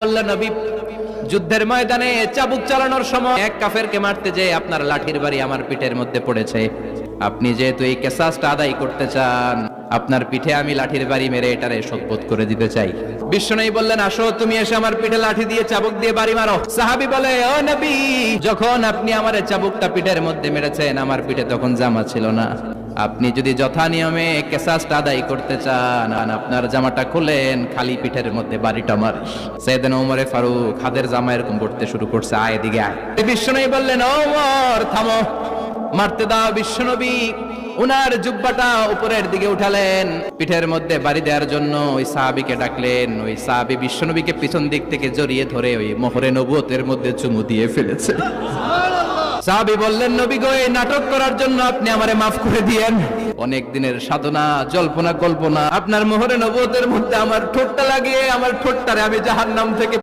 আল্লাহ নবী যুদ্ধের ময়দানে চাবুক চালানোর সময় এক কাফেরকে মারতে যেয়ে আপনার লাঠির বাড়ি আমার পিঠের মধ্যে পড়েছে। আপনি যেহেতু এই কিসাসটা আদায় করতে চান, আপনার পিঠে আমি লাঠির বাড়ি মেরে এটারে শোধবোধ করে দিতে চাই। বিশ্বনবী বললেন, আসো তুমি এসে আমার পিঠে লাঠি দিয়ে চাবুক দিয়ে বাড়ি মারো। সাহাবী বলে, ও নবী, যখন আপনি আমার চাবুকটা পিঠের মধ্যে মেরেছেন, আমার পিঠে তখন জামা ছিল না। আপনি যদি যথা নিয়মে কিসাসটা আদায় করতে চান, আপনার জামাটা খুলেন, খালি পিঠের মধ্যে বাড়িটা মার। সাইয়েদনা ওমর ফারুক হাতের জামা এরকম করতে শুরু করছে, আয় দিকে আয়। বিশ্বনবী বললেন, ওমর থামো, মারতে দাও। বিশ্বনবী উনার জুব্বাটা উপরের দিকে উঠালেন, পিঠের মধ্যে বাড়ি দেওয়ার জন্য ওই সাহাবীকে ডাকলেন। ওই সাহাবী বিশ্বনবীকে পিছন দিক থেকে জড়িয়ে ধরে ওই মোহরে নবুয়তের মধ্যে চুমু দিয়ে ফেলেছে। সাহাবী বললেন, নবী গো, এই নাটক করার জন্য আপনি আমারে মাফ করে দিয়েন। অনেক দিনের সাধনা, জল্পনা কল্পনা, আপনার মোহরে নবুয়তের মধ্যে আমার ঠোঁটটা লাগিয়ে আমার ঠোঁটটারে আমি জাহান্নাম থেকে